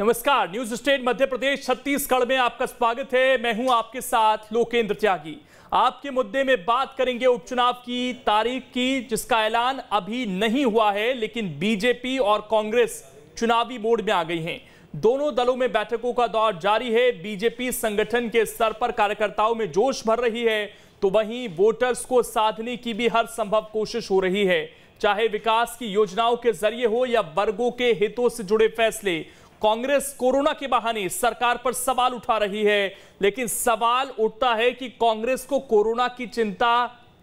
नमस्कार, news state Madhya Pradesh Chhattisgarh में आपका स्वागत है। मैं हूं आपके साथ लोकेंद्र त्यागी। आपके मुद्दे में बात करेंगे उपचुनाव की तारीख की, जिसका ऐलान अभी नहीं हुआ है, लेकिन बीजेपी और कांग्रेस चुनावी मोड में आ गई हैं। दोनों दलों में बैठकों का दौर जारी है। बीजेपी संगठन के स्तर पर कार्यकर्ताओं में जोश भर रही है, तो वहीं वोटर्स को साधने की भी हर संभव कोशिश हो रही है, चाहे विकास की योजनाओं के जरिए हो या वर्गों के हितों से जुड़े फैसले। कांग्रेस कोरोना के बहाने सरकार पर सवाल उठा रही है, लेकिन सवाल उठता है कि कांग्रेस को कोरोना की चिंता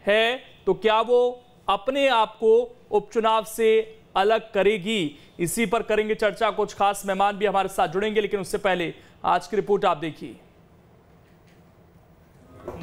है तो क्या वो अपने आप को उपचुनाव से अलग करेगी? इसी पर करेंगे चर्चा। कुछ खास मेहमान भी हमारे साथ जुड़ेंगे, लेकिन उससे पहले आज की रिपोर्ट आप देखिए।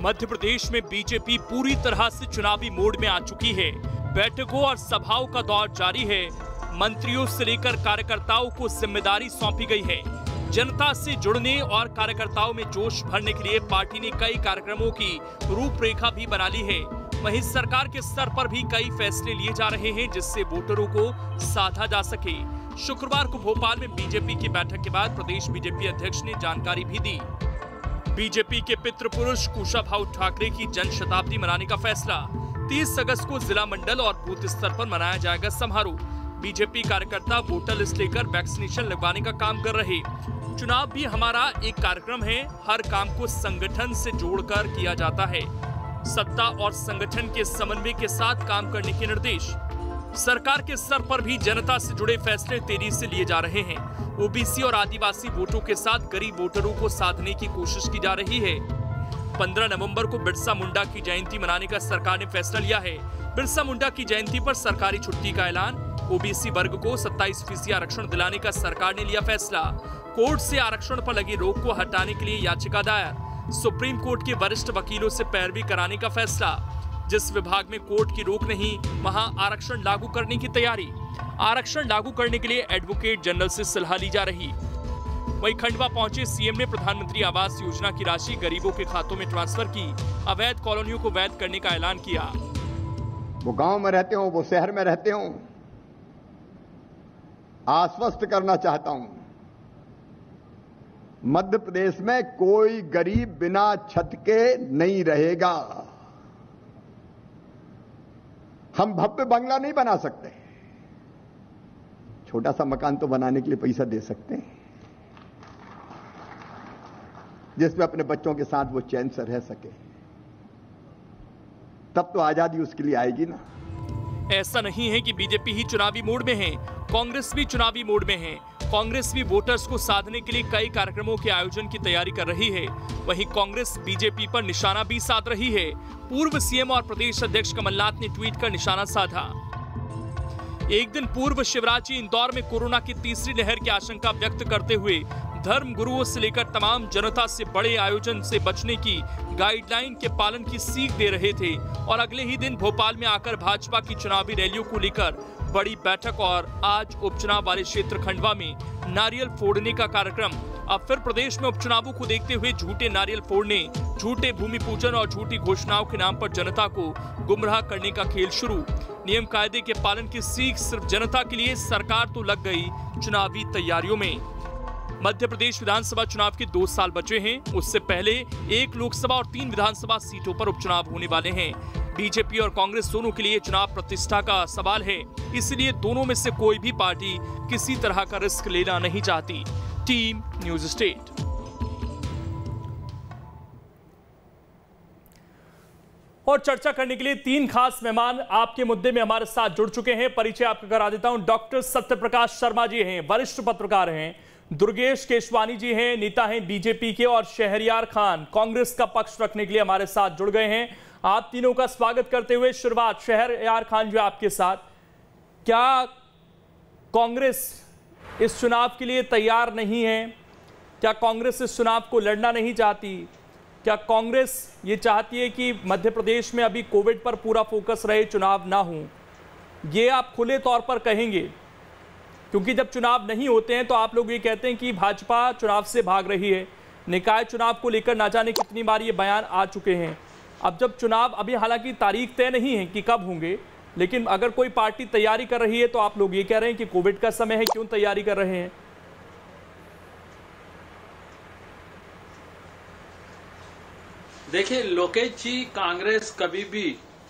मध्य प्रदेश में बीजेपी पूरी तरह से चुनावी मोड में आ चुकी है। बैठकों और सभाओं का दौर जारी है। मंत्रियों से लेकर कार्यकर्ताओं को जिम्मेदारी सौंपी गई है। जनता से जुड़ने और कार्यकर्ताओं में जोश भरने के लिए पार्टी ने कई कार्यक्रमों की रूपरेखा भी बना ली है। वहीं सरकार के स्तर पर भी कई फैसले लिए जा रहे हैं, जिससे वोटरों को साधा जा सके। शुक्रवार को भोपाल में बीजेपी की बैठक के बाद प्रदेश बीजेपी अध्यक्ष ने जानकारी भी दी। बीजेपी के पितृ पुरुष कुशाभाऊ ठाकरे की जन शताब्दी मनाने का फैसला। 30 अगस्त को जिला मंडल और बूथ स्तर पर मनाया जाएगा समारोह। बीजेपी कार्यकर्ता वोटर लिस्ट लेकर वैक्सीनेशन लगवाने का काम कर रहे। चुनाव भी हमारा एक कार्यक्रम है। हर काम को संगठन से जोड़कर किया जाता है। सत्ता और संगठन के समन्वय के साथ काम करने के निर्देश। सरकार के स्तर पर भी जनता से जुड़े फैसले तेजी से लिए जा रहे हैं। ओबीसी और आदिवासी वोटों के साथ गरीब वोटरों को साधने की कोशिश की जा रही है। 15 नवंबर को बिरसा मुंडा की जयंती मनाने का सरकार ने फैसला लिया है। बिरसा मुंडा की जयंती पर सरकारी छुट्टी का ऐलान। ओबीसी वर्ग को 27% आरक्षण दिलाने का सरकार ने लिया फैसला। कोर्ट से आरक्षण पर लगी रोक को हटाने के लिए याचिका दायर। सुप्रीम कोर्ट के वरिष्ठ वकीलों से पैरवी कराने का फैसला। जिस विभाग में कोर्ट की रोक नहीं, वहां आरक्षण लागू करने की तैयारी। आरक्षण लागू करने के लिए एडवोकेट जनरल से सलाह ली जा रही। वहीं खंडवा पहुंचे सीएम ने प्रधानमंत्री आवास योजना की राशि गरीबों के खातों में ट्रांसफर की। अवैध कॉलोनियों को वैध करने का ऐलान किया। वो गांव में रहते हो, वो शहर में रहते हो, आश्वस्त करना चाहता हूं, मध्य प्रदेश में कोई गरीब बिना छत के नहीं रहेगा। हम भव्य बंगला नहीं बना सकते, छोटा सा मकान तो बनाने के लिए पैसा दे सकते हैं, जिसमें अपने बच्चों के साथ वो चैन से रह सके। तब तो आजादी उसके लिए आएगी ना। ऐसा नहीं है कि बीजेपी ही चुनावी मोड में है, कांग्रेस भी चुनावी मोड में है। कांग्रेस भी वोटर्स को साधने के लिए कई कार्यक्रमों के आयोजन की तैयारी कर रही है। वहीं कांग्रेस बीजेपी पर निशाना भी साध रही है। पूर्व सीएम और प्रदेश अध्यक्ष कमलनाथ ने ट्वीट कर निशाना साधा। एक दिन पूर्व शिवराज जी इंदौर में कोरोना की तीसरी लहर की आशंका व्यक्त करते हुए धर्म गुरुओं से लेकर तमाम जनता से बड़े आयोजन से बचने की गाइडलाइन के पालन की सीख दे रहे थे, और अगले ही दिन भोपाल में आकर भाजपा की चुनावी रैलियों को लेकर बड़ी बैठक और आज उपचुनाव वाले क्षेत्र खंडवा में नारियल फोड़ने का कार्यक्रम। अब फिर प्रदेश में उपचुनावों को देखते हुए झूठे नारियल फोड़ने, झूठे भूमि पूजन और झूठी घोषणाओं के नाम पर जनता को गुमराह करने का खेल शुरू। नियम कायदे के पालन की सीख सिर्फ जनता के लिए, सरकार तो लग गई चुनावी तैयारियों में। मध्य प्रदेश विधानसभा चुनाव के 2 साल बचे हैं। उससे पहले 1 लोकसभा और 3 विधानसभा सीटों पर उपचुनाव होने वाले हैं। बीजेपी और कांग्रेस दोनों के लिए चुनाव प्रतिष्ठा का सवाल है, इसलिए दोनों में से कोई भी पार्टी किसी तरह का रिस्क लेना नहीं चाहती। Team news state. और चर्चा करने के लिए 3 खास मेहमान आपके मुद्दे में हमारे साथ जुड़ चुके हैं। परिचय आपको करा देता हूं। डॉक्टर सत्यप्रकाश शर्मा जी हैं, वरिष्ठ पत्रकार हैं। दुर्गेश केशवानी जी हैं, नेता हैं बीजेपी के। और शहरयार खान कांग्रेस का पक्ष रखने के लिए हमारे साथ जुड़ गए हैं। आप तीनों का स्वागत करते हुए शुरुआत शहरयार खान जो आपके साथ, क्या कांग्रेस इस चुनाव के लिए तैयार नहीं है? क्या कांग्रेस इस चुनाव को लड़ना नहीं चाहती? क्या कांग्रेस ये चाहती है कि मध्य प्रदेश में अभी कोविड पर पूरा फोकस रहे, चुनाव ना हो? ये आप खुले तौर पर कहेंगे? क्योंकि जब चुनाव नहीं होते हैं तो आप लोग ये कहते हैं कि भाजपा चुनाव से भाग रही है। निकाय चुनाव को लेकर ना जाने कितनी बार ये बयान आ चुके हैं। अब जब चुनाव, अभी हालांकि तारीख तय नहीं है कि कब होंगे, लेकिन अगर कोई पार्टी तैयारी कर रही है तो आप लोग ये कह रहे हैं कि कोविड का समय है, क्यों तैयारी कर रहे हैं? देखिए लोकेश जी, कांग्रेस कभी भी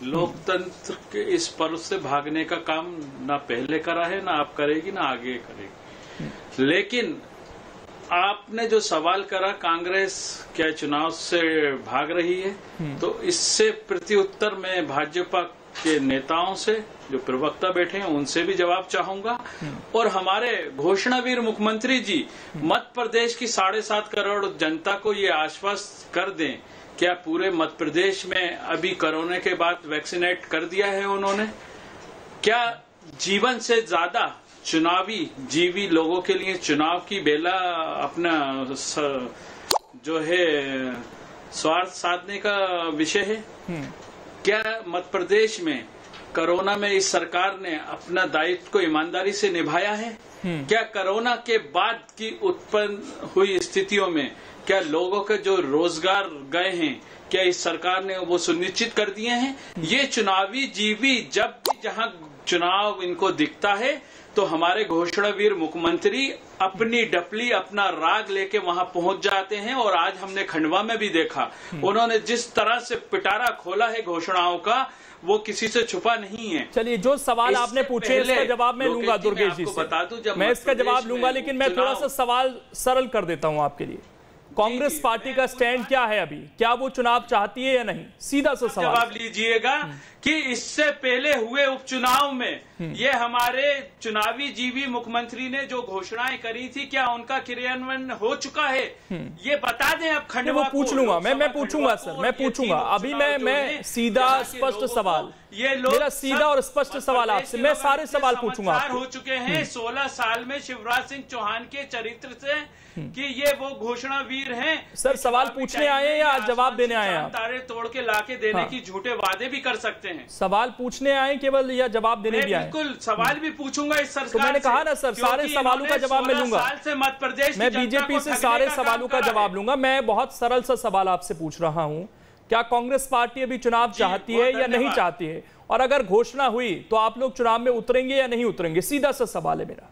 लोकतंत्र के इस पर्व से भागने का काम ना पहले करा है, ना आप करेगी, ना आगे करेगी। लेकिन आपने जो सवाल करा कांग्रेस क्या चुनाव से भाग रही है, तो इससे प्रत्युत्तर में भाजपा के नेताओं से जो प्रवक्ता बैठे हैं उनसे भी जवाब चाहूंगा। और हमारे घोषणावीर मुख्यमंत्री जी मध्य प्रदेश की 7.5 करोड़ जनता को ये आश्वस्त कर दें, क्या पूरे मध्य प्रदेश में अभी कोरोना के बाद वैक्सीनेट कर दिया है उन्होंने? क्या जीवन से ज्यादा चुनावी जीवी लोगों के लिए चुनाव की बेला अपना जो है स्वार्थ साधने का विषय है? क्या मध्य प्रदेश में कोरोना में इस सरकार ने अपना दायित्व को ईमानदारी से निभाया है? क्या कोरोना के बाद की उत्पन्न हुई स्थितियों में क्या लोगों के जो रोजगार गए हैं, क्या इस सरकार ने वो सुनिश्चित कर दिए हैं? ये चुनावी जीवी जब भी जहां चुनाव इनको दिखता है तो हमारे घोषणावीर मुख्यमंत्री अपनी डपली अपना राग लेके वहां पहुंच जाते हैं। और आज हमने खंडवा में भी देखा, उन्होंने जिस तरह से पिटारा खोला है घोषणाओं का, वो किसी से छुपा नहीं है। चलिए, जो सवाल आपने पूछे इसका जवाब मैं लूंगा दुर्गेश जी से, बता दूं जब मैं इसका जवाब लूंगा, लेकिन मैं थोड़ा सा सवाल सरल कर देता हूं आपके लिए। कांग्रेस पार्टी का स्टैंड क्या है अभी? क्या वो चुनाव चाहती है या नहीं? सीधा सा सवाल जवाब लीजिएगा कि इससे पहले हुए उपचुनाव में ये हमारे चुनावी जीवी मुख्यमंत्री ने जो घोषणाएं करी थी, क्या उनका क्रियान्वयन हो चुका है? ये बता दें आप खंडवा वो पूछ लूंगा, मैं पूछूंगा सर, मैं पूछूंगा। अभी मैं सीधा स्पष्ट सवाल, ये लोग मेरा सीधा और स्पष्ट सवाल आपसे, मैं सारे सवाल पूछूंगा। हो चुके हैं 16 साल में शिवराज सिंह चौहान के चरित्र से कि ये वो घोषणावीर हैं। सर सवाल पूछने आए हैं या जवाब देने आए हैं? तारे तोड़ के लाके देने की झूठे वादे भी कर सकते हैं। सवाल पूछने आए केवल या जवाब देने भी आए? बिल्कुल सवाल भी पूछूंगा इस सरकार से। तो मैंने कहा ना सर, सारे सवालों का जवाब मैं लूंगा। मध्य प्रदेश मैं बीजेपी से सारे सवालों का जवाब लूंगा। मैं बहुत सरल सा सवाल आपसे पूछ रहा हूं, क्या कांग्रेस पार्टी अभी चुनाव चाहती है या नहीं चाहती है? और अगर घोषणा हुई तो आप लोग चुनाव में उतरेंगे या नहीं उतरेंगे? सीधा सा सवाल है मेरा।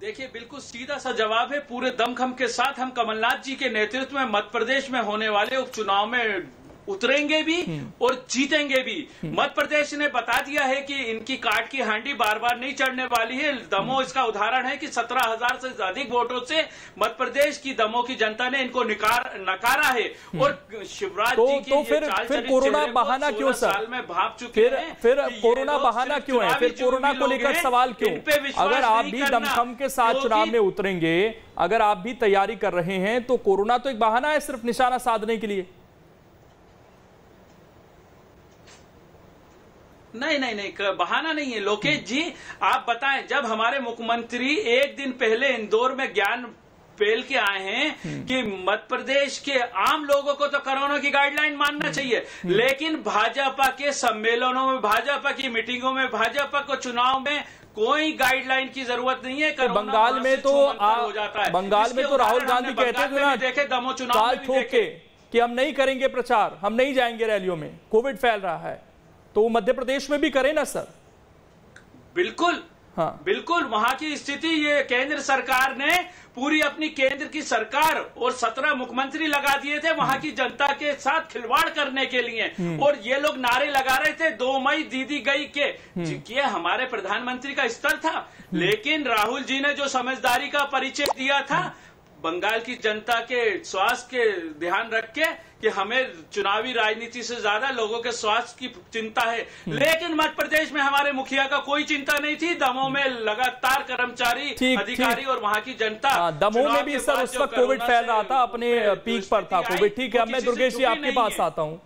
देखिए, बिल्कुल सीधा सा जवाब है। पूरे दमखम के साथ हम कमलनाथ जी के नेतृत्व में मध्य प्रदेश में होने वाले उपचुनाव में उतरेंगे भी और जीतेंगे भी। मध्य प्रदेश ने बता दिया है कि इनकी काट की हांडी बार बार नहीं चढ़ने वाली है। दमोह इसका उदाहरण है कि 17,000 से अधिक वोटों से मध्य प्रदेश की दमोह की जनता ने इनको नकारा है। और शिवराज जी की तो फिर कोरोना बहाना क्यों सर? साल में भाग चुके हैं। फिर कोरोना बहाना क्यों है? फिर कोरोना को लेकर सवाल क्यों? अगर आप भी दमखम के साथ चुनाव में उतरेंगे, अगर आप भी तैयारी कर रहे हैं, तो कोरोना तो एक बहाना है सिर्फ निशाना साधने के लिए। नहीं, बहाना नहीं है लोकेश जी। आप बताएं, जब हमारे मुख्यमंत्री एक दिन पहले इंदौर में ज्ञान पेल के आए हैं कि मध्य प्रदेश के आम लोगों को तो कोरोना की गाइडलाइन मानना चाहिए, लेकिन भाजपा के सम्मेलनों में, भाजपा की मीटिंगों में, भाजपा को चुनाव में कोई गाइडलाइन की जरूरत नहीं है। बंगाल में तो हो जाता है। बंगाल में तो राहुल गांधी कहते थे ना, देखे दमोह चुनाव में कि हम नहीं करेंगे प्रचार, हम नहीं जाएंगे रैलियों में, कोविड फैल रहा है। तो मध्य प्रदेश में भी करें ना सर? बिल्कुल, हाँ बिल्कुल। वहां की स्थिति, ये केंद्र सरकार ने पूरी अपनी केंद्र की सरकार और 17 मुख्यमंत्री लगा दिए थे वहां की जनता के साथ खिलवाड़ करने के लिए। और ये लोग नारे लगा रहे थे 2 मई दीदी गई के। ये हमारे प्रधानमंत्री का स्तर था। लेकिन राहुल जी ने जो समझदारी का परिचय दिया था, बंगाल की जनता के स्वास्थ्य के ध्यान रख के कि हमें चुनावी राजनीति से ज्यादा लोगों के स्वास्थ्य की चिंता है। लेकिन मध्य प्रदेश में हमारे मुखिया का कोई चिंता नहीं थी। दमोह में लगातार कर्मचारी, अधिकारी और वहां की जनता, दमोह में भी सर उस वक्त कोविड फैल रहा था, अपने पीक पर था कोविड। ठीक है, अब मैं दुर्गेश जी आपके पास आता हूं।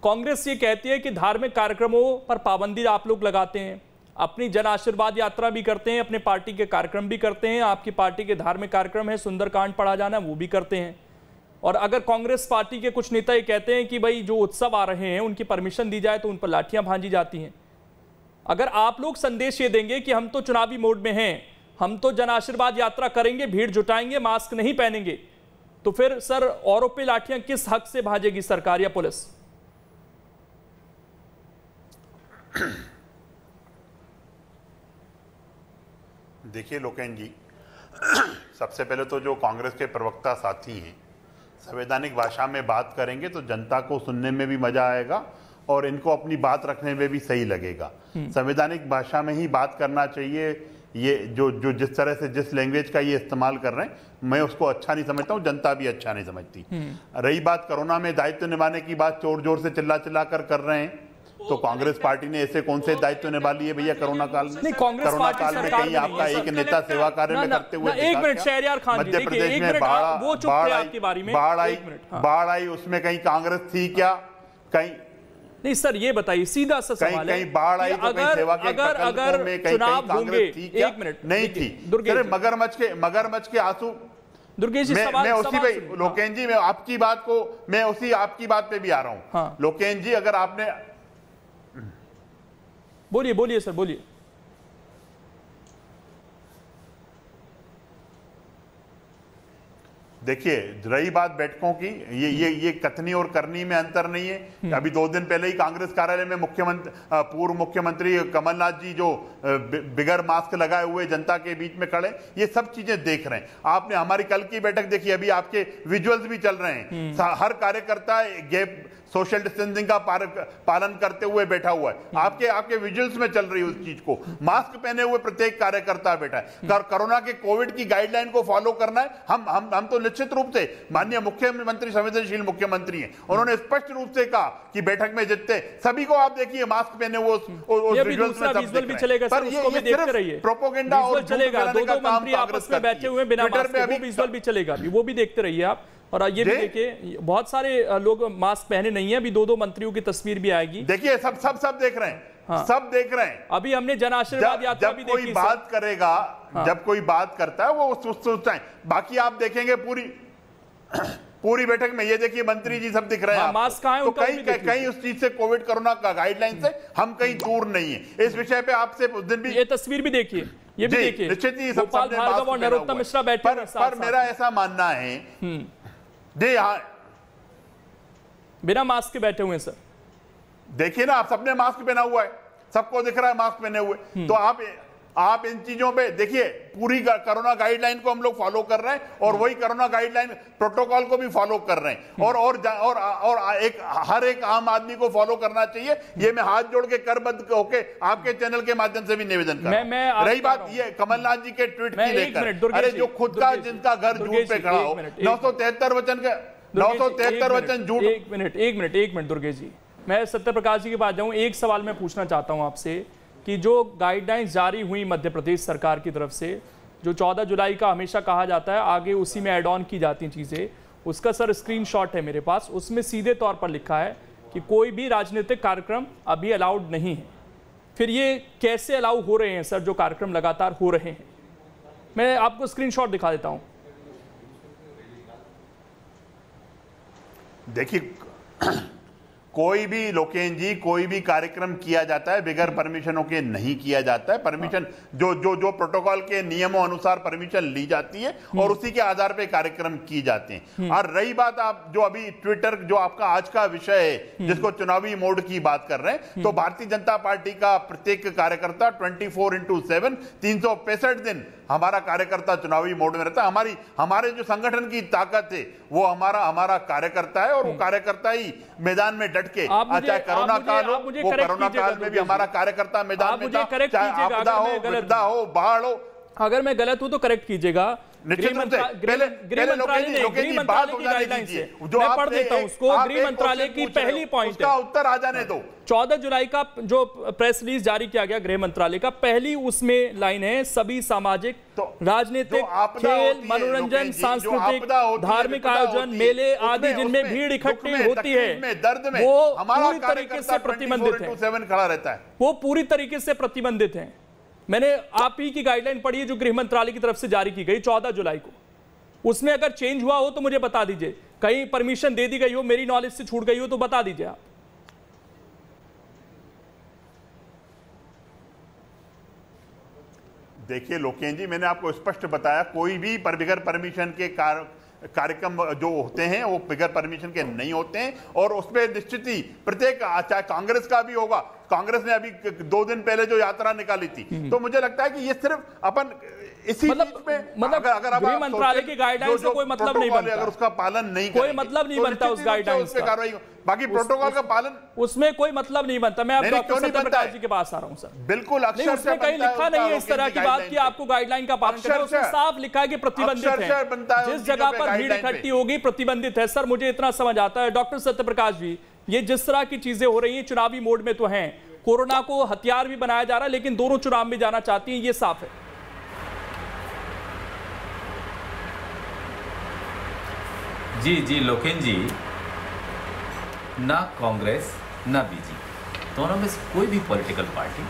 कांग्रेस ये कहती है कि धार्मिक कार्यक्रमों पर पाबंदी आप लोग लगाते हैं, अपनी जन आशीर्वाद यात्रा भी करते हैं, अपने पार्टी के कार्यक्रम भी करते हैं, आपकी पार्टी के धार्मिक कार्यक्रम है सुंदरकांड पढ़ा जाना, वो भी करते हैं। और अगर कांग्रेस पार्टी के कुछ नेता ये कहते हैं कि भाई जो उत्सव आ रहे हैं उनकी परमिशन दी जाए तो उन पर लाठियां भांजी जाती हैं। अगर आप लोग संदेश ये देंगे कि हम तो चुनावी मोड में हैं, हम तो जन आशीर्वाद यात्रा करेंगे, भीड़ जुटाएंगे, मास्क नहीं पहनेंगे, तो फिर सर औरों पे लाठियां किस हक से भाजेगी सरकार या पुलिस? देखिए लोकेन जी, सबसे पहले तो जो कांग्रेस के प्रवक्ता साथी हैं संवैधानिक भाषा में बात करेंगे तो जनता को सुनने में भी मजा आएगा और इनको अपनी बात रखने में भी सही लगेगा। संवैधानिक भाषा में ही बात करना चाहिए। ये जो जिस तरह से जिस लैंग्वेज का ये इस्तेमाल कर रहे हैं मैं उसको अच्छा नहीं समझता हूँ, जनता भी अच्छा नहीं समझती। रही बात कोरोना में दायित्व निभाने की बात, जोर जोर से चिल्ला चिल्ला कर रहे हैं, तो कांग्रेस पार्टी ने ऐसे कौन से दायित्व निभा लिए भैया कोरोना काल में? कोरोना काल में कहीं आपका एक नेता सेवा कार्य में करते हुए एक मिनट शहरयार खान जी, मध्य प्रदेश में बाढ़ आई, उसमें कहीं कांग्रेस थी क्या? कहीं नहीं सर, ये बताइए सीधा सा सवाल है, कहीं बाढ़ आई तो कहीं सेवा के प्रकल्पों में कहीं कांग्रेस थी क्या? नहीं थी। मगरमच्छ के आंसू दुर्गेश जी, मैं उसी पे लोकेन जी, मैं आपकी बात पे भी आ रहा हूं। लोकेन जी, अगर आपने बोलिए सर, बोलिए। देखिए, रही बात बैठकों की, ये कथनी और करनी में अंतर नहीं है। अभी 2 दिन पहले ही कांग्रेस कार्यालय में पूर्व मुख्यमंत्री कमलनाथ जी जो बिगर मास्क लगाए हुए जनता के बीच में खड़े, ये सब चीजें देख रहे हैं। आपने हमारी कल की बैठक देखी, अभी आपके विजुअल्स भी चल रहे हैं। हर कार्यकर्ता गैप सोशल डिस्टेंसिंग का पालन करते हुए बैठा हुआ है। आपके विजुअल्स में चल रही है उस चीज को। मास्क पहने हुए प्रत्येक कार्यकर्ता बैठा है। कोरोना के कोविड की गाइडलाइन को फॉलो करना है। हम तो निश्चित रूप से, माननीय मुख्यमंत्री संवेदनशील मुख्यमंत्री हैं, उन्होंने स्पष्ट रूप से कहा कि बैठक में जितने सभी को आप देखिए मास्क पहने हुए विजुअल्स में चलेगा। पर ये प्रोपेगेंडा और चलेगा, दो मंत्री आपस में बैठे हुए बिना मास्क, विजुअल भी चलेगा, वो भी देखते रहिए आप। और ये भी देखिए, बहुत सारे लोग मास्क पहने नहीं है, अभी 2 मंत्रियों की तस्वीर भी आएगी। देखिए, सब देख रहे हैं। सब देख रहे हैं। अभी हमने जन आशीर्वाद यात्रा भी देखी। कोई बात करेगा, जब कोई बात करता है वो सोचता है। बाकी आप देखेंगे पूरी बैठक में, ये देखिए मंत्री जी सब दिख रहे हैं। मास्क कहां है? तो कहीं उस चीज से, कोविड कोरोना का गाइडलाइन से हम कहीं दूर नहीं है। इस विषय पे आपसे उस दिन भी, ये तस्वीर भी देखिए, ये भी देखिए, निश्चित ही गोपाल भार्गव और नरोत्तम मिश्रा बैठे हैं। पर मेरा ऐसा मानना है जी, हाँ, बिना मास्क के बैठे हुए सर। देखिए ना, आप सबने मास्क पहना हुआ है, सबको दिख रहा है मास्क पहने हुए। तो आप इन चीजों पे देखिए, पूरी कोरोना गाइडलाइन को हम लोग फॉलो कर रहे हैं और वही कोरोना गाइडलाइन प्रोटोकॉल को भी फॉलो कर रहे हैं। और हर एक आम आदमी को फॉलो करना चाहिए। ये मैं हाथ जोड़ के करबद्ध होके आपके चैनल के माध्यम से भी निवेदन कर रहा हूं। रही बात ये कमलनाथ जी के ट्वीट की लेकर, अरे जो खुद का जिनका घर झूठ पे खड़ा हो, 973 वचन झूठ। एक मिनट दुर्गेश जी, मैं सत्य प्रकाश जी के पास जाऊं। एक सवाल मैं पूछना चाहता हूं आपसे कि जो गाइडलाइंस जारी हुई मध्य प्रदेश सरकार की तरफ से, जो 14 जुलाई का हमेशा कहा जाता है, आगे उसी में ऐड ऑन की जाती चीजें, उसका सर स्क्रीनशॉट है मेरे पास। उसमें सीधे तौर पर लिखा है कि कोई भी राजनीतिक कार्यक्रम अभी अलाउड नहीं है। फिर ये कैसे अलाउ हो रहे हैं सर, जो कार्यक्रम लगातार हो रहे हैं? मैं आपको स्क्रीनशॉट दिखा देता हूं। देखिए, कोई भी लोकेन जी, कोई भी कार्यक्रम किया जाता है बगैर परमिशनों के नहीं किया जाता है। परमिशन जो प्रोटोकॉल के नियमों अनुसार परमिशन ली जाती है और उसी के आधार पे कार्यक्रम की जाते हैं। और रही बात आप जो अभी ट्विटर, जो आपका आज का विषय है, जिसको चुनावी मोड की बात कर रहे हैं, तो भारतीय जनता पार्टी का प्रत्येक कार्यकर्ता 24/7 365 दिन हमारा कार्यकर्ता चुनावी मोड में रहता है। हमारे जो संगठन की ताकत है वो हमारा कार्यकर्ता है, और वो कार्यकर्ता ही मैदान में डट के, चाहे कोरोना काल हो, वो कोरोना काल में भी हमारा कार्यकर्ता मैदान में था, चाहे आपदा हो, विपदा हो, बाढ़ हो। अगर मैं गलत हूं तो करेक्ट कीजिएगा। गृह मंत्रालय की गाइडलाइन से मैं पढ़ देता हूं उसको। गृह मंत्रालय की पहली पॉइंट है, उत्तर आ जाने दो। 14 जुलाई का जो प्रेस रिलीज जारी किया गया गृह मंत्रालय का, पहली उसमें लाइन है, सभी सामाजिक, राजनीतिक, खेल, मनोरंजन, सांस्कृतिक, धार्मिक आयोजन, मेले आदि जिनमें भीड़ इकट्ठी होती है, वो पूरी तरीके से प्रतिबंधित है। वो पूरी तरीके से प्रतिबंधित है। मैंने आप ही की गाइडलाइन पढ़ी है जो गृह मंत्रालय की तरफ से जारी की गई 14 जुलाई को। उसमें अगर चेंज हुआ हो तो मुझे बता दीजिए, कहीं परमिशन दे दी गई हो, मेरी नॉलेज से छूट गई हो तो बता दीजिए आप। देखिए लोकेन जी, मैंने आपको स्पष्ट बताया, कोई भी बगैर परमिशन के कार्यक्रम जो होते हैं वो बगैर परमिशन के नहीं होते हैं। और उसमें निश्चित ही प्रत्येक, चाहे कांग्रेस का भी होगा, कांग्रेस ने अभी 2 दिन पहले जो यात्रा निकाली थी, तो मुझे लगता है कि ये सिर्फ अपन इसी मतलब अगर गृह मंत्रालय की गाइडलाइन से कोई मतलब नहीं बनता, अगर उसका पालन नहीं, कोई मतलब नहीं बनता उस गाइडलाइन का, कार्रवाई, बाकी प्रोटोकॉल का पालन उसमें कोई मतलब नहीं बनता। मैं अब डॉक्टर सत्यप्रकाश जी के पास आ रहा हूं सर। बिल्कुल, अक्षर उसमें कहीं लिखा नहीं है इस तरह की बात कि आपको गाइडलाइन का पालन करना है। उसमें साफ लिखा है कि प्रतिबंधित है, जिस जगह पर भीड़ इकट्ठी होगी प्रतिबंधित है। सर मुझे इतना समझ आता है डॉक्टर सत्यप्रकाश जी, ये जिस तरह की चीजें हो रही हैं चुनावी मोड में तो हैं, कोरोना को हथियार भी बनाया जा रहा है, लेकिन दोनों चुनाव में जाना चाहती हैं, ये साफ है। जी लोकेन जी, ना कांग्रेस ना बीजेपी, दोनों में से कोई भी पॉलिटिकल पार्टी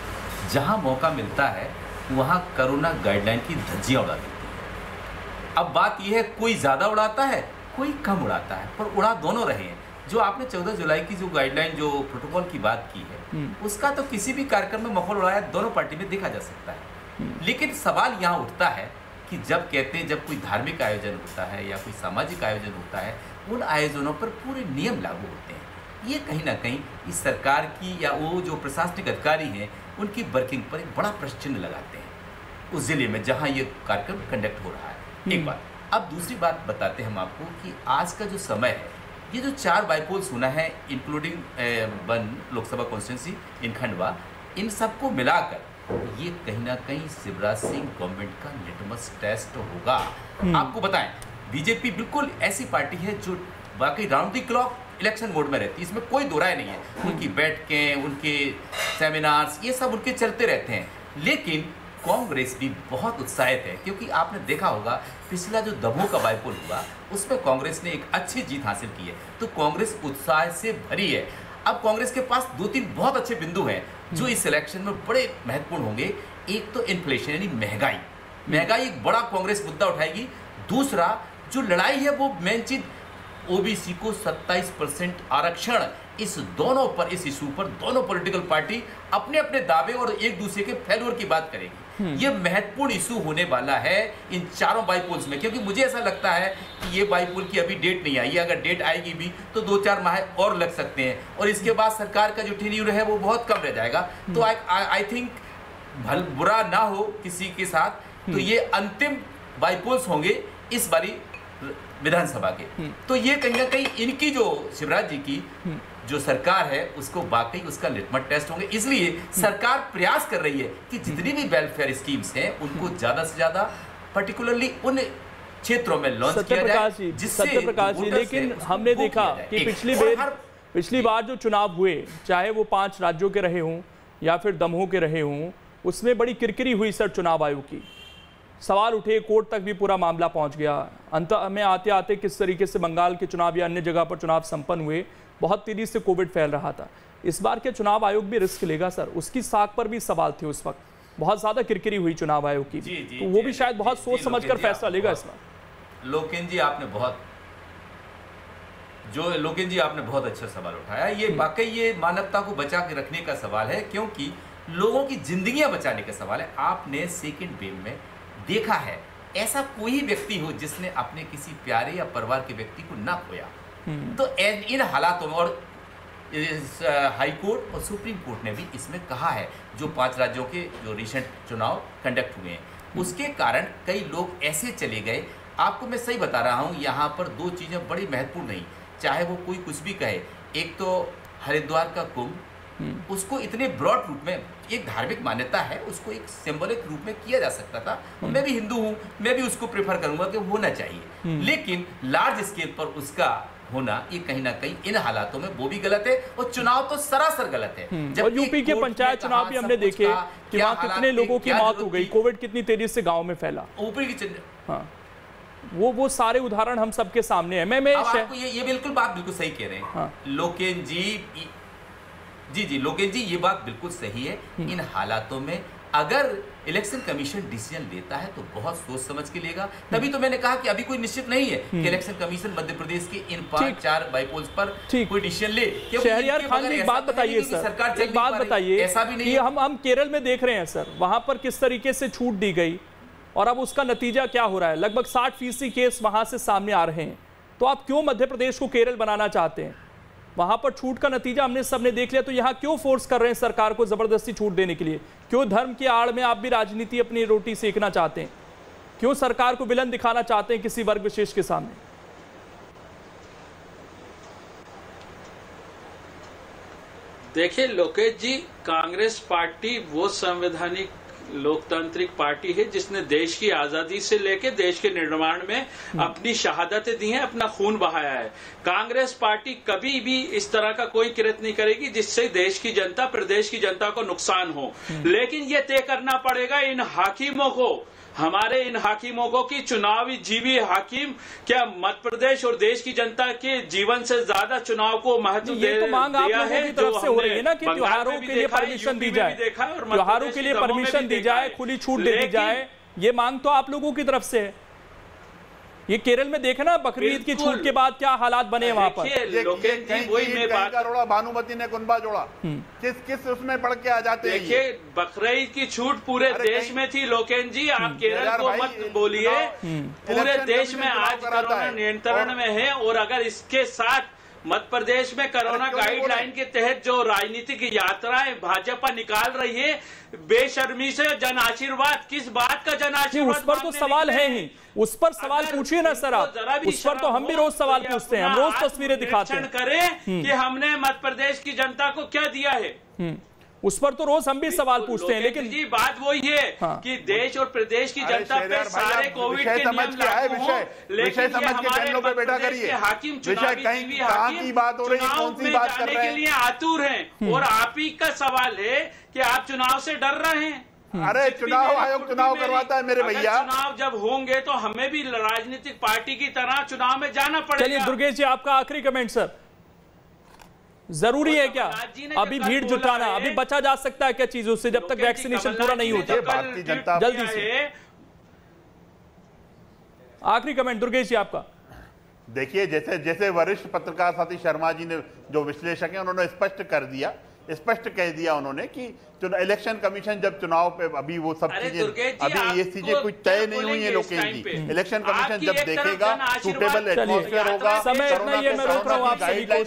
जहां मौका मिलता है वहां कोरोना गाइडलाइन की धज्जियां उड़ा देती है। अब बात यह है, कोई ज़्यादा उड़ाता है, कोई कम उड़ाता है, पर उड़ा दोनों रहे हैं। जो आपने 14 जुलाई की जो गाइडलाइन, जो प्रोटोकॉल की बात की है, उसका तो किसी भी कार्यक्रम में माहौल उड़ाया दोनों पार्टी में देखा जा सकता है। लेकिन सवाल यहाँ उठता है कि जब कहते हैं, जब कोई धार्मिक आयोजन होता है या कोई सामाजिक आयोजन होता है, उन आयोजनों पर पूरे नियम लागू होते हैं। ये कहीं ना कहीं इस सरकार की या वो जो प्रशासनिक अधिकारी हैं उनकी वर्किंग पर एक बड़ा प्रश्न चिन्ह लगाते हैं उस जिले में जहाँ ये कार्यक्रम कंडक्ट हो रहा है। एक बात। अब दूसरी बात बताते हैं हम आपको कि आज का जो समय है, ये जो 4 बाईपोल्स होना है, इंक्लूडिंग 1 लोकसभा कॉन्स्टिट्यूंसी इन खंडवा, इन सबको मिलाकर ये कहीं ना कहीं शिवराज सिंह गवर्नमेंट का लिटमस टेस्ट होगा। आपको बताएं, बीजेपी बिल्कुल ऐसी पार्टी है जो बाकी round the clock election mode में रहती है, इसमें कोई दो राय नहीं है। उनकी बैठकें, उनके सेमिनार्स, ये सब उनके चलते रहते हैं। लेकिन कांग्रेस भी बहुत उत्साहित है, क्योंकि आपने देखा होगा पिछला जो दमोह का बाईपोल हुआ उसमें कांग्रेस ने एक अच्छी जीत हासिल की है, तो कांग्रेस उत्साह से भरी है। अब कांग्रेस के पास 2-3 बहुत अच्छे बिंदु हैं जो इस इलेक्शन में बड़े महत्वपूर्ण होंगे। एक तो इन्फ्लेशन यानी महंगाई एक बड़ा कांग्रेस मुद्दा उठाएगी। दूसरा जो लड़ाई है वो मेन चीज ओबीसी को 27% आरक्षण, इस दोनों पर, इस इशू पर दोनों पॉलिटिकल पार्टी अपने अपने दावे और एक दूसरे के फेल्योर की बात करेगी। ये महत्वपूर्ण इशू होने वाला है इन चारों बाईपोल्स में, क्योंकि मुझे ऐसा लगता है कि ये बाईपोल की अभी डेट नहीं आई है। अगर डेट आएगी भी तो 2-4 माह और लग सकते हैं, और इसके बाद सरकार का जो टेन्यूर है वो बहुत कम रह जाएगा। तो आई थिंक बुरा ना हो किसी के साथ, तो ये अंतिम बाईपोल्स होंगे इस बारी विधानसभा के। तो ये कहीं ना कहीं इनकी जो शिवराज जी की जो सरकार है उसको वाकई उसका लिटमस टेस्ट होंगे। इसलिए सरकार प्रयास कर रही है कि जितनी भी वेलफेयर स्कीम्स हैं उनको ज्यादा से ज्यादा पर्टिकुलरली उन क्षेत्रों में लॉन्च किया जाए, जिससे लेकिन हमने देखा कि पिछली बार जो चुनाव हुए, चाहे वो 5 राज्यों के रहे हों या फिर दमोह के रहे हों, उसमें बड़ी किरकिरी हुई सर चुनाव आयोग की। सवाल उठे, कोर्ट तक भी पूरा मामला पहुंच गया। अंत में आते आते किस तरीके से बंगाल के चुनाव या अन्य जगह पर चुनाव संपन्न हुए, बहुत तेजी से कोविड फैल रहा था। इस बार के चुनाव आयोग भी रिस्क लेगा सर? उसकी साख पर भी सवाल थे उस वक्त, बहुत ज्यादा किरकिरी हुई चुनाव आयोग की, तो वो भी शायद बहुत सोच समझकर फैसला लेगा इस बार। लोकेन जी आपने बहुत अच्छा सवाल उठाया। ये वाकई ये मानवता को बचा के रखने का सवाल है, क्योंकि लोगों की जिंदगियां बचाने का सवाल है। आपने सेकेंड वेव में देखा है, ऐसा कोई व्यक्ति हो जिसने अपने किसी प्यारे या परिवार के व्यक्ति को ना खोया। तो इन हालातों में, और हाई कोर्ट और सुप्रीम कोर्ट ने भी इसमें कहा है, जो 5 राज्यों के जो रिसेंट चुनाव कंडक्ट हुए हैं उसके कारण कई लोग ऐसे चले गए। आपको मैं सही बता रहा हूँ, यहाँ पर 2 चीज़ें बड़ी महत्वपूर्ण नहीं, चाहे वो कोई कुछ भी कहे। एक तो हरिद्वार का कुंभ, उसको इतने ब्रॉड रूप में, एक धार्मिक मान्यता है, उसको एक सिंबॉलिक रूप में किया जा सकता था। मैं भी हिंदू हूँ, मैं भी उसको प्रेफर करूंगा कि होना चाहिए, लेकिन लार्ज स्केल पर उसका होना ये कहीं ना कहीं इन हालातों में वो भी गलत है, और चुनाव तो सरासर गलत है। जब यूपी के पंचायत चुनाव भी हमने देखे कि वहाँ कितने लोगों की मौत हो गई, कोविड कितनी तेजी से गाँव में फैला, ऊपरी की वो सारे उदाहरण हम सबके सामने है। मैं आपको ये बिल्कुल बात बिल्कुल सही कह रहे हैं लोकेन जी, लोकेन जी ये बात बिल्कुल सही है। इन हालातों में अगर इलेक्शन कमीशन डिसीजन लेता है तो बहुत सोच समझ के लेगा। तभी तो मैंने कहा कि अभी कोई निश्चित नहीं है कि इलेक्शन कमीशन मध्य प्रदेश के इन 5-4 बाईपोल्स पर कोई डिसीजन ले। शहरयार खान जी, एक बात बताइए सर, एक बात बताइए, ऐसा भी नहीं, हम केरल में देख रहे हैं सर, वहां पर किस तरीके से छूट दी गई और अब उसका नतीजा क्या हो रहा है। लगभग 60% केस वहां से सामने आ रहे हैं। तो आप क्यों मध्य प्रदेश को केरल बनाना चाहते हैं? वहां पर छूट का नतीजा हमने सबने देख लिया। तो यहाँ क्यों फोर्स कर रहे हैं सरकार को जबरदस्ती छूट देने के लिए? क्यों धर्म की आड़ में आप भी राजनीति अपनी रोटी सेकना चाहते हैं? क्यों सरकार को विलन दिखाना चाहते हैं किसी वर्ग विशेष के सामने? देखिए लोकेश जी, कांग्रेस पार्टी वो संवैधानिक लोकतांत्रिक पार्टी है जिसने देश की आजादी से लेकर देश के निर्माण में अपनी शहादतें दी हैं, अपना खून बहाया है। कांग्रेस पार्टी कभी भी इस तरह का कोई कृत्य नहीं करेगी जिससे देश की जनता, प्रदेश की जनता को नुकसान हो। लेकिन ये तय करना पड़ेगा इन हाकिमों को, हमारे इन हाकिमों को कि चुनावी जीवी हाकिम क्या मध्य प्रदेश और देश की जनता के जीवन से ज्यादा चुनाव को महत्व ये तो मांग आप लोगों की तरफ से हो रही है ना कि त्योहारों के लिए परमिशन दी जाए, त्योहारों के लिए परमिशन दी जाए, खुली छूट दे दी जाए, ये मांग तो आप लोगों की तरफ से है। ये केरल में देखा ना बकरीद की छूट के बाद क्या हालात बने वहां पर। भानुमति ने कुंबा जोड़ा, किस उसमें पढ़ के आ जाते हैं। देखिए बकरीद की छूट पूरे देश में थी लोकेश जी, आप केरल को मत बोलिए, पूरे देश में आज कोरोना नियंत्रण में है। और अगर इसके साथ मध्य प्रदेश में कोरोना गाइडलाइन के तहत जो राजनीतिक यात्राएं भाजपा निकाल रही है बेशर्मी से, जन आशीर्वाद, किस बात का जन आशीर्वाद? उस पर तो सवाल है ही, उस पर सवाल पूछिए ना सर आप, उस पर तो हम भी रोज सवाल पूछते हैं, हम रोज तस्वीरें दिखाते हैं। करें कि हमने मध्य प्रदेश की जनता को क्या दिया है, उस पर तो रोज हम भी सवाल पूछते हैं। लेकिन जी बात वही है कि देश और प्रदेश की जनता पे सारे कोविड के नियम लागू हों, लेकिन हमारे मध्य प्रदेश के हाकिम चुनावी चुनाव में जाने के लिए आतुर हैं। और आप ही का सवाल है कि आप चुनाव से डर रहे हैं। अरे चुनाव आयोग चुनाव करवाता है मेरे भैया। चुनाव जब होंगे तो हमें भी राजनीतिक पार्टी की तरह चुनाव में जाना पड़ेगा। चलिए दुर्गेश जी, आपका आखिरी कमेंट सर। जरूरी है क्या अभी भीड़ जुटाना? अभी बचा जा सकता है क्या चीजों से जब तक वैक्सीनेशन पूरा नहीं होता? भारतीय जनता जल्दी से आखिरी कमेंट दुर्गेश जी आपका। देखिए जैसे वरिष्ठ पत्रकार साथी शर्मा जी ने, जो विश्लेषक हैं, उन्होंने स्पष्ट कह दिया उन्होंने कि इलेक्शन कमीशन जब चुनाव पे अभी वो सब चीजें, अभी ये चीजें कुछ तय नहीं हुई है लोकेश जी। इलेक्शन कमीशन जब देखेगा, सूटेबल एटमॉस्फेयर होगा, समय इतना ही है, मैं रोक रहा हूं आप सभी को।